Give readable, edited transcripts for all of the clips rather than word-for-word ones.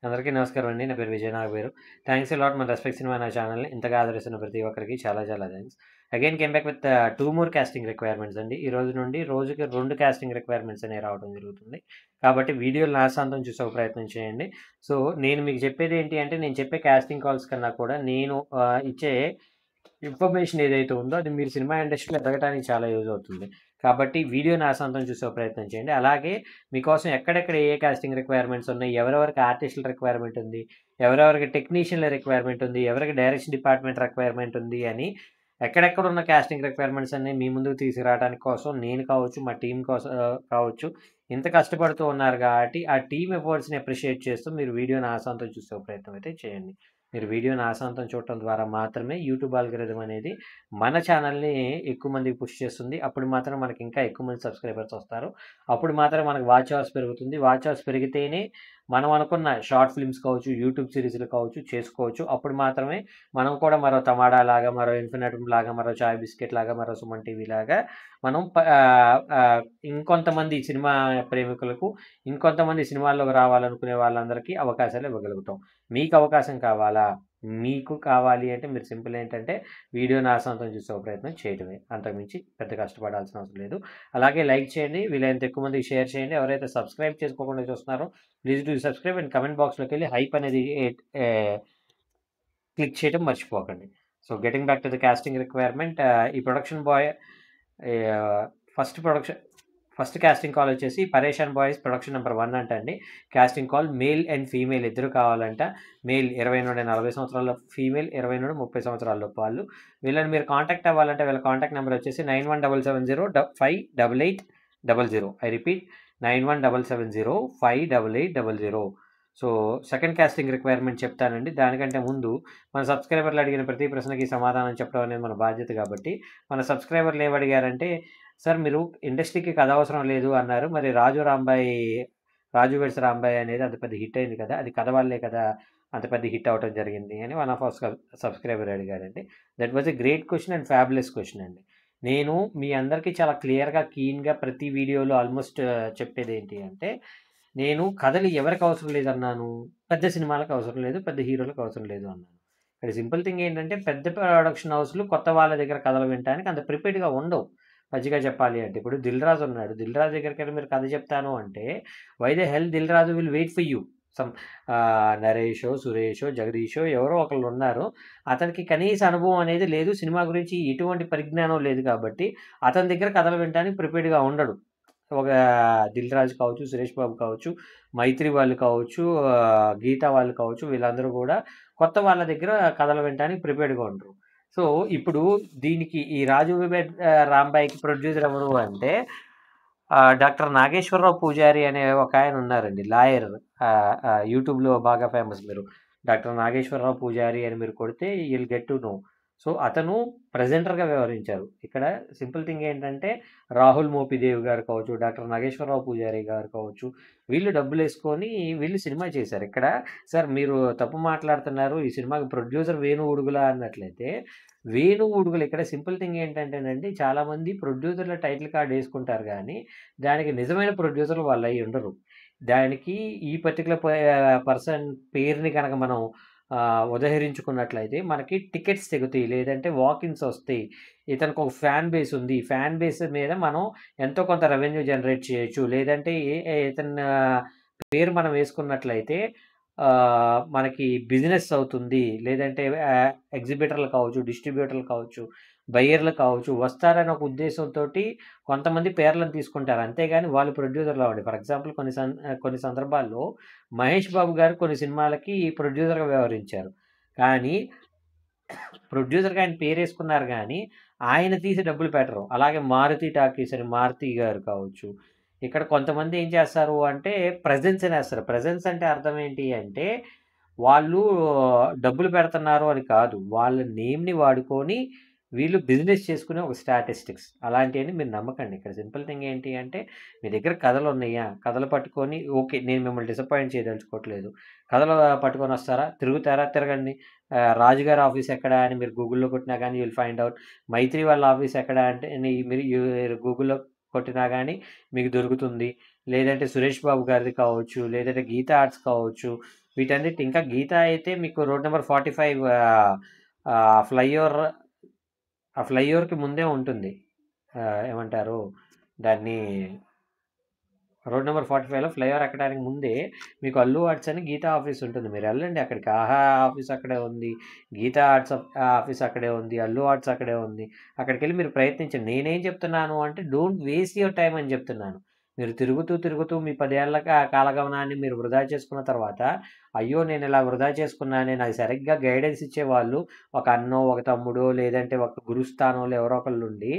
అందరికీ నమస్కారం అండి. నా పేరు Vijay Nagaveru. Thanks a lot మన రెస్పెక్ట్ సినిమా నా ఛానల్‌ని ఇంతగా ఆదరిస్తున్న ప్రతి ఒక్కరికి చాలా చాలా thanks. Again came back with 2 more casting requirements అండి. ఈ రోజు నుండి రోజుకి 2 కాస్టింగ్ రిక్వైర్మెంట్స్ అనేవి రావడం జరుగుతుంది. కాబట్టి వీడియోలు లాస్టాంతం చూసే ఒక ప్రయత్నం చేయండి. సో, నేను మీకు చెప్పేది ఏంటి అంటే నేను చెప్పే కాస్టింగ్ కాల్స్ కన్నా కూడా నేను ఇచ్చే ఇన్ఫర్మేషన్ ఏదైతే ఉందో అది మీరు సినిమా ఇండస్ట్రీలో ఎదగటానికి చాలా యూజ్ అవుతుంది. కాబట్టి వీడియోని ఆసాంతం చూసే ప్రయత్నం చేయండి. అలాగే మీకోసం ఎక్కడెక్కడ ఏ కాస్టింగ్ రిక్వైర్మెంట్స్ ఉన్నాయి, ఎవరెవరికి ఆర్టిస్టుల రిక్వైర్మెంట్ ఉంది, ఎవరెవరికి టెక్నీషియన్ల రిక్వైర్మెంట్ ఉంది, ఎవరికి డైరెక్షన్ డిపార్ట్మెంట్ రిక్వైర్మెంట్ ఉంది అని ఎక్కడెక్కడ ఉన్న కాస్టింగ్ రిక్వైర్మెంట్స్ అన్ని మీ ముందుకు తీసుకురావడానికి కోసం నేను కావచ్చు, మా టీం కోసం కావచ్చు ఇంత కష్టపడుతూ ఉన్నారు కాబట్టి ఆ టీమ్ ఎఫర్ట్స్‌ని అప్రిషియేట్ చేస్తూ మీరు వీడియోని ఆసాంతం చూసే ప్రయత్నం అయితే చేయండి. మీరు వీడియోని ఆసాంతం చూడటం ద్వారా మాత్రమే యూట్యూబ్ ఆల్గోరిథం అనేది మన ఛానల్‌ని ఎక్కువ మందికి పుష్ చేస్తుంది. అప్పుడు మాత్రం మనకి ఇంకా ఎక్కువ మంది సబ్స్క్రైబర్స్ వస్తారు. అప్పుడు మాత్రం మనకు వాచ్ అవర్స్ పెరుగుతుంది. వాచ్ అవర్స్ పెరిగితేనే మనం అనుకున్న షార్ట్ ఫిల్మ్స్ కావచ్చు, యూట్యూబ్ సీరీస్‌లు కావచ్చు చేసుకోవచ్చు. అప్పుడు మాత్రమే మనం కూడా మరో తమాడా లాగా, మరో ఇన్ఫినిటమ్ లాగా, మరో చాయ్ బిస్కెట్ లాగా, మరో సుమన్ టీవీ లాగా మనం ఇంకొంతమంది సినిమా ప్రేమికులకు, ఇంకొంతమంది సినిమాల్లోకి రావాలనుకునే వాళ్ళందరికీ అవకాశాలు ఇవ్వగలుగుతాం. మీకు అవకాశం కావాలా? మీకు కావాలి అంటే మీరు సింపుల్ ఏంటంటే వీడియోని ఆసాంతం చూసే ప్రయత్నం చేయడమే. అంతకుమించి పెద్ద కష్టపడాల్సిన అవసరం లేదు. అలాగే లైక్ చేయండి. వీలైనంత ఎక్కువ మందికి షేర్ చేయండి. ఎవరైతే సబ్స్క్రైబ్ చేసుకోకుండా చూస్తున్నారో please do subscribe and comment బాక్స్‌లోకి వెళ్ళి హైప్ అనేది క్లిక్ చేయడం మర్చిపోకండి. So, getting back to the casting requirement ఈ production boy first first casting call వచ్చేసి పరేషాన్ బాయ్స్ ప్రొడక్షన్ నెంబర్ 1 అంట అండి. Casting call male and female ఇద్దరు కావాలంట. మేల్ 20 నుండి 40 సంవత్సరాల, ఫీమేల్ 20 నుండి 30 సంవత్సరాల లోపు వాళ్ళు. వీళ్ళని మీరు కాంటాక్ట్ అవ్వాలంటే వీళ్ళ కాంటాక్ట్ నెంబర్ వచ్చేసి 9177058800. I repeat 9177058800. So, second casting requirement చెప్తానండి. దానికంటే ముందు మన సబ్స్క్రైబర్లు అడిగిన ప్రతి ప్రశ్నకి సమాధానం చెప్పడం అనేది మన బాధ్యత కాబట్టి మన సబ్స్క్రైబర్లు ఏమడిగారంటే సార్ మీరు ఇండస్ట్రీకి కథ అవసరం లేదు అన్నారు. మరి 'రాజు వెడ్స్ రాంబాయ్' అనేది అంత పెద్ద హిట్ అయింది కదా! అది కథ వల్లే కదా అంత పెద్ద హిట్ అవ్వటం జరిగింది అని వన్ ఆఫ్ అవర్ సబ్స్క్రైబర్ అడిగారండి. That was a great question and fabulous question అండి. నేను మీ అందరికీ చాలా క్లియర్‌గా, కీన్‌గా ప్రతి వీడియోలో ఆల్మోస్ట్ చెప్పేదేంటి అంటే నేను కథలు ఎవరికి అవసరం లేదన్నాను. పెద్ద సినిమాలకు అవసరం లేదు. పెద్ద హీరోలకు అవసరం లేదు అన్నాను. ఇక్కడ సింపుల్ థింగ్ ఏంటంటే పెద్ద ప్రొడక్షన్ హౌస్‌లు కొత్త వాళ్ళ దగ్గర కథలు వినటానికి అంత ప్రిపేర్డ్‌గా ఉండవు. పచ్చిగా చెప్పాలి అంటే. ఇప్పుడు 'దిల్ రాజు' ఉన్నాడు. 'దిల్ రాజు' దగ్గరికెళ్ళి మీరు కథ చెప్తాను అంటే why the hell 'Dil Raju' will wait for you. Some నరేషో, సురేషో, జగదీషో ఎవరో ఒకళ్ళు ఉన్నారు. అతనికి కనీస అనుభవం అనేది లేదు. సినిమా గురించి ఎటువంటి పరిజ్ఞానం లేదు కాబట్టి అతని దగ్గర కథలు వినటానికి ప్రిపేర్డ్‌గా ఉండడు. ఒక 'దిల్ రాజు' కావచ్చు, 'సురేష్ బాబు' కావచ్చు, 'మైత్రి' వాళ్ళు కావచ్చు, 'గీత' వాళ్ళు కావచ్చు వీళ్ళందరూ కూడా కొత్త వాళ్ళ దగ్గర కథలు వినటానికి ప్రిపేర్డ్‌గా ఉండరు. సో, ఇప్పుడు దీనికి ఈ 'రాజు వెడ్ రాంబాయ్‌కి' ప్రొడ్యూసర్ ఎవరు అంటే డాక్టర్ నాగేశ్వరరావు పూజారి అనే ఒకాయన ఉన్నారండి. లాయర్. యూట్యూబ్‌లో బాగా ఫేమస్ మీరు. డాక్టర్ నాగేశ్వరరావు పూజారి అని మీరు కొడితే you will get to know. So, అతను ప్రెజెంటర్‌గా వ్యవహరించారు. ఇక్కడ సింపుల్ థింగ్ ఏంటంటే రాహుల్ మోపిదేవి గారు కావచ్చు, డాక్టర్ నాగేశ్వరరావు పూజారి గారు కావచ్చు, వీళ్ళు డబ్బులేసుకొని వీళ్ళు సినిమా చేశారు. ఇక్కడ సార్ మీరు తప్పు మాట్లాడుతున్నారు. ఈ సినిమాకి ప్రొడ్యూసర్ వేణు ఉడుగుల అన్నట్లయితే వేణు ఉడుగులు ఇక్కడ సింపుల్ థింగ్ ఏంటంటేనండి చాలామంది ప్రొడ్యూసర్‌ల టైటిల్ కార్డ్ యేసుకుంటారు గానీ, దానికి నిజమైన ప్రొడ్యూసర్‌లు వాళ్ళయ్యి ఉండరు. దానికి ఈ పర్టిక్యులర్ పర్సన్ పేరుని గనక మనం ఉదహరించుకున్నట్లయితే మనకి టికెట్స్ తెగుతాయి. లేదంటే వాకిన్స్ ఒస్తాయి. ఇతనికి ఒక ఫ్యాన్ బేస్ ఉంది. ఫ్యాన్ బేస్ మీద మనం ఎంతో కొంత రెవెన్యూ జనరేట్ చేయొచ్చు. లేదంటే ఇతని పేరు మనం వేసుకున్నట్లయితే మనకి బిజినెస్ అవుతుంది. లేదంటే ఎగ్జిబిటర్‌లు కావచ్చు, డిస్ట్రిబ్యూటర్‌లు కావచ్చు, బయ్యర్‌లు కావచ్చు వస్తారని ఒక ఉద్దేశంతోటి కొంతమంది పేర్లను తీసుకుంటారు. అంతేగాని వాళ్ళు ప్రొడ్యూసర్‌లు అవ్వండి. ఫర్ ఎగ్జాంపుల్ కొన్ని సందర్భాల్లో 'మహేష్ బాబు' గారు కొన్ని సినిమాలకి ప్రొడ్యూసర్‌గా వ్యవహరించారు. కానీ ప్రొడ్యూసర్‌గా ఆయన పేరేసుకున్నారు గానీ, ఆయన తీసి డబ్బులు పెట్టరు. అలాగే 'మారుతి టాకీస్' అని 'మారుతి' గారు కావచ్చు. ఇక్కడ కొంతమంది ఏం చేస్తారు అంటే ప్రెజెన్స్ అనేస్తారు. ప్రెజెన్స్ అంటే అర్థం ఏంటి అంటే, వాళ్ళు డబ్బులు పెడుతున్నారు అని కాదు. వాళ్ళ నేమ్‌ని వాడుకొని వీళ్ళు బిజినెస్ చేసుకునే ఒక స్టాటిస్టిక్స్. అలాంటియన్ని మీరు నమ్మకండి. ఇక్కడ సింపుల్ థింగ్ ఏంటి అంటే, మీ దగ్గర కథలున్నయ్యా? కథలు పట్టుకొని ఓకే. నేను మిమ్మల్ని డిసప్పాయింట్ చేయదలుచుకోవట్లేదు. కథలు పట్టుకొనొస్తారా? తిరుగుతారా? తిరగండి. రాజుగారి ఆఫీస్ ఎక్కడ అని మీరు గూగుల్‌లో కొట్టినా గానీ యూ విల్ ఫైండ్ ఔట్. మైత్రి వాళ్ళ ఆఫీస్ ఎక్కడ అంటే మీరు గూగుల్‌లో కొట్టినా గానీ మీకు దొరుకుతుంది. లేదంటే సురేష్ బాబు గారిది కావచ్చు, లేదంటే గీతా ఆర్ట్స్ కావచ్చు. వీటన్నిటి ఇంకా గీత అయితే మీకు రోడ్ నెంబర్ 45 ఫ్లైఓవర్ ఆ ఫ్లైఓవర్‌కి ముందే ఉంటుంది. ఏమంటారు దాన్ని? రోడ్ నెంబర్ 45లో ఫ్లైఓవర్ ఎక్కడానికి ముందే మీకు అల్లు ఆర్ట్స్ అని గీతా ఆఫీస్ ఉంటుంది. మీరు వెళ్ళండి అక్కడికి. ఆహా ఆఫీస్ అక్కడే ఉంది, గీతా ఆర్ట్స్ ఆఫీస్ అక్కడే ఉంది, అల్లు ఆర్ట్స్ అక్కడే ఉంది. అక్కడికి వెళ్ళి మీరు ప్రయత్నించండి. నేనేం చెప్తున్నాను అంటే డోంట్ వేస్ట్ యువర్ టైం అని చెప్తున్నాను. మీరు తిరుగుతూ తిరుగుతూ మీ 10 ఏళ్ల కాలగమనాన్ని మీరు వృధా చేసుకున్న తర్వాత, అయ్యో నేను ఇలా వృధా చేసుకున్నానే, నాకు సరిగ్గా గైడెన్స్ ఇచ్చేవాళ్ళు ఒక అన్నో, ఒక తమ్ముడో, లేదంటే ఒక గురుస్థానంలో ఎవరో ఒకళ్ళు ఉండి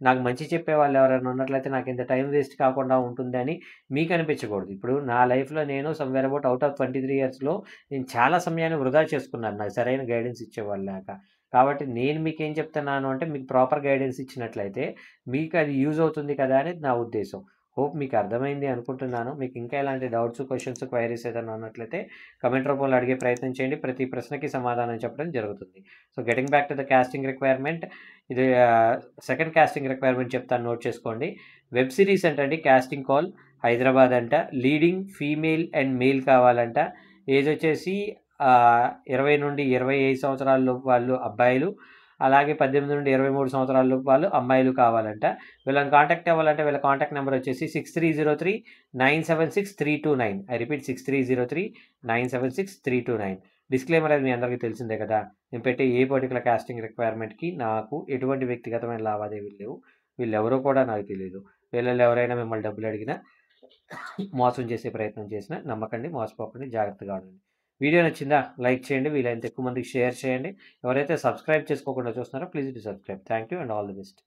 నాకు మంచి చెప్పేవాళ్ళు ఎవరైనా ఉన్నట్లయితే నాకు ఇంత టైం వేస్ట్ కాకుండా ఉంటుందని మీకు అనిపించకూడదు. ఇప్పుడు నా లైఫ్‌లో నేను సమ్‌వేర్ అబౌట్ ఔట్ ఆఫ్ 23 ఇయర్స్‌లో నేను చాలా సమయాన్ని వృధా చేసుకున్నాను. నాకు సరైన గైడెన్స్ ఇచ్చేవాళ్ళు లేక. కాబట్టి నేను మీకేం చెప్తున్నాను అంటే మీకు ప్రాపర్ గైడెన్స్ ఇచ్చినట్లయితే మీకు అది యూజ్ అవుతుంది కదా అనేది నా ఉద్దేశం. హోప్ మీకు అర్థమైంది అనుకుంటున్నాను. మీకు ఇంకా ఎలాంటి డౌట్స్, క్వెషన్స్, క్వైరీస్ ఏదైనా ఉన్నట్లయితే కామెంట్ రూపంలో అడిగే ప్రయత్నం చేయండి. ప్రతి ప్రశ్నకి సమాధానం చెప్పడం జరుగుతుంది. So getting back to the casting requirement, ఇది సెకండ్ కాస్టింగ్ రిక్వైర్మెంట్ చెప్తాను, నోట్ చేసుకోండి. వెబ్ సిరీస్ అంటండి కాస్టింగ్ కాల్ హైదరాబాద్ అంట. లీడింగ్ ఫీమేల్ అండ్ మేల్ కావాలంట. ఏజ్ వచ్చేసి 20 నుండి 25 సంవత్సరాల లోపు వాళ్ళు అబ్బాయిలు, అలాగే 18 నుండి 23 సంవత్సరాల లోపు వాళ్ళు అమ్మాయిలు కావాలంట. వీళ్ళని కాంటాక్ట్ అవ్వాలంటే వీళ్ళ కాంటాక్ట్ నెంబర్ వచ్చేసి 6303976329. I repeat 6303976329. డిస్క్లైమర్ అది మీ అందరికీ తెలిసిందే కదా. నేను పెట్టే ఏ పర్టికులర్ కాస్టింగ్ రిక్వైర్మెంట్కి నాకు ఎటువంటి వ్యక్తిగతమైన లావాదేవీలు లేవు. వీళ్ళెవరో కూడా నాకు తెలియదు. వీళ్ళలో ఎవరైనా మిమ్మల్ని డబ్బులు అడిగినా, మోసం చేసే ప్రయత్నం చేసినా నమ్మకండి, మోసపోకండి, జాగ్రత్తగా ఉండండి. వీడియో నచ్చిందా? లైక్ చేయండి, వీలైనంత ఎక్కువ మందికి షేర్ చేయండి. ఎవరైతే సబ్స్క్రైబ్ చేసుకోకుండా చూస్తున్నారో please do subscribe. Thank you and all the best.